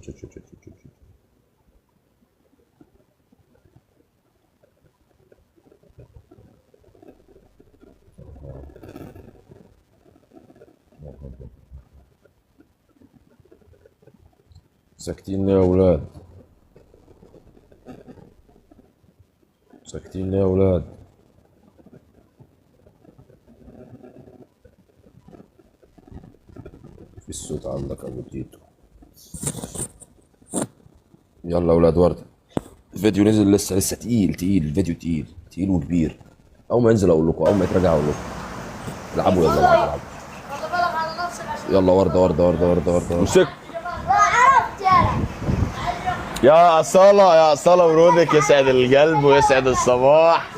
شوت. ساكتين يا اولاد، ساكتين يا اولاد. في الصوت عندك ابو تيتو. يلا يا اولاد ورده، الفيديو نزل لسه تقيل، الفيديو تقيل وكبير. اول ما ينزل اقول لكم، اول ما يتراجع اقول لكم العبوا. يلا العبوا. يلا ورده مسك يا أصالة، يا أصالة ورودك يسعد القلب ويسعد الصباح.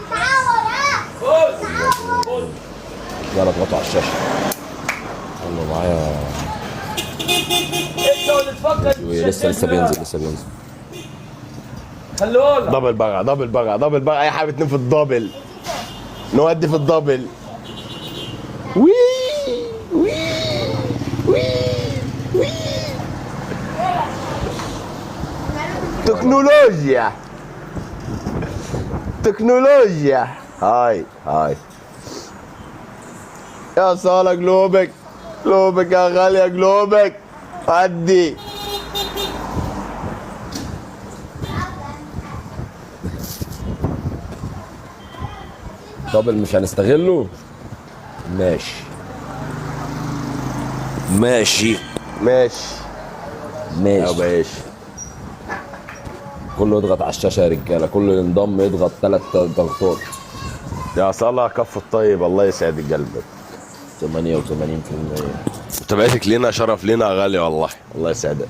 يلا اضغطوا على الشاشه. يلا معايا. لسه بينزل. خلونا دبل بقى أي حاجة بتنام في الدبل. نودي في الدبل. وي تكنولوجيا. هاي يا صالة قلوبك يا غالية، قلوبك ودي. دبل مش هنستغله. ماشي يا باشا. كله يضغط على الشاشه يا رجاله، كله ينضم يضغط 3 ضغطات. يا صالة كف الطيب، الله يسعد قلبك. 88%. متابعتك لينا شرف لينا يا غالي والله، الله يسعدك.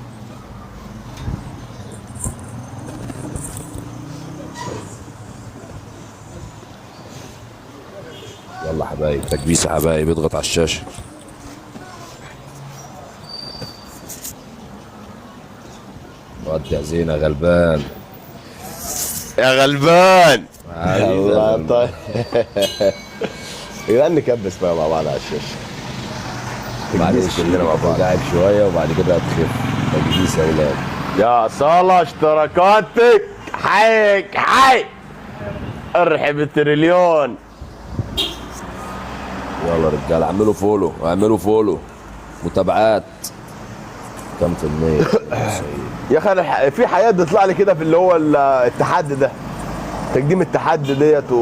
يلا حبايب، تكبيس يا حبايب، اضغط على الشاشه. ودي يا زينة غلبان يا غلبان. الله طيب يبقى نكبس بقى مع بعض على الشاشه. معلش كلنا مع بعض، قاعد شويه وبعد كده هتخف. تكبيس يا ولاد. يا صالة اشتراكاتك حي ارحب التريليون. يلا رجاله اعملوا فولو متابعات. كم في المية؟ يا اخي في حياه بتطلع لي كده في اللي هو التحدي ده، تقديم التحدي ديت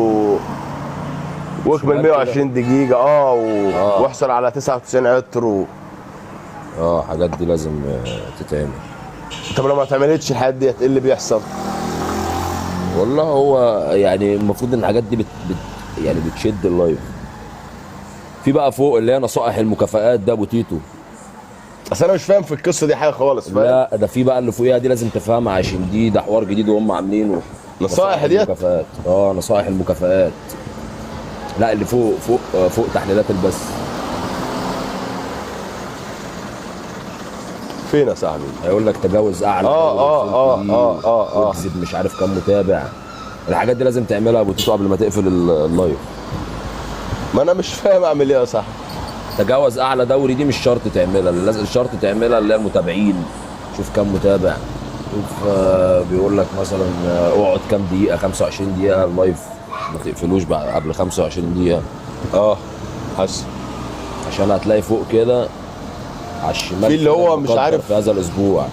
واكمل 120 دقيقة واحصل على 99 عطر حاجات دي لازم تتعمل. طب لو ما اتعملتش الحاجات ديت ايه اللي بيحصل؟ والله هو يعني المفروض ان الحاجات دي يعني بتشد اللايف. في بقى فوق اللي هي نصائح المكافآت ده ابو تيتو. اصل انا مش فاهم في القصه دي حاجه خالص. فاهم؟ لا ده في بقى اللي فوقيها دي لازم تفهمها، عشان ده حوار جديد وهم عاملينه. نصائح ديت؟ المكافآت. نصائح المكافآت. لا اللي فوق تحليلات البث. فين يا صاحبي؟ هيقول لك تجاوز اعلى. واكسب مش عارف كام متابع. الحاجات دي لازم تعملها ابو تيتو قبل ما تقفل اللايف. ما انا مش فاهم اعمل ايه يا صاحبي. تجاوز اعلى دوري دي مش شرط تعملها، لازم الشرط تعملها اللي هي المتابعين. شوف كام متابع. شوف بيقول لك مثلا اقعد كام دقيقه، 25 دقيقه اللايف، ما تقفلوش بعد قبل 25 دقيقه. حسن. عشان هتلاقي فوق كده على الشمال في اللي هو مش عارف في هذا الاسبوع.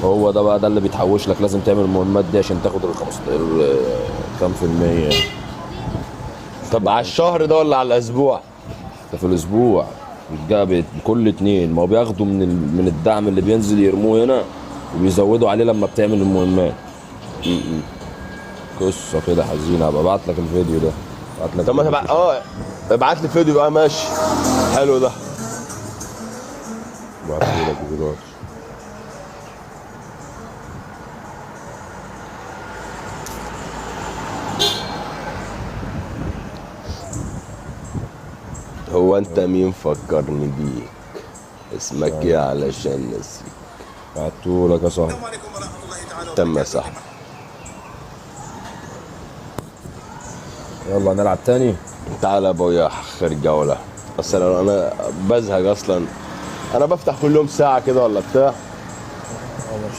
هو ده بقى، ده اللي بيتحوش لك. لازم تعمل المهمات دي عشان تاخد كام في المية. طب على الشهر ده ولا على الاسبوع؟ ده في الاسبوع. بيتجاب كل 2. ما هو بياخدوا من الدعم اللي بينزل يرموه هنا وبيزودوا عليه لما بتعمل المهمات. قصه كده حزينه. هبقى ابعت لك الفيديو ده. طب ما ابعت لي الفيديو بقى. ماشي حلو ده. ابعت لك دلوقتي. هو انت مين فكرني بيك؟ اسمك ايه علشان نسيك؟ بعتهولك يا صاحبي. تم يا صاحبي. يلا نلعب تاني. تعالى يا ابويا اخر جوله. اصل انا بزهق اصلا. انا بفتح كل يوم ساعه كده ولا بتاع عمر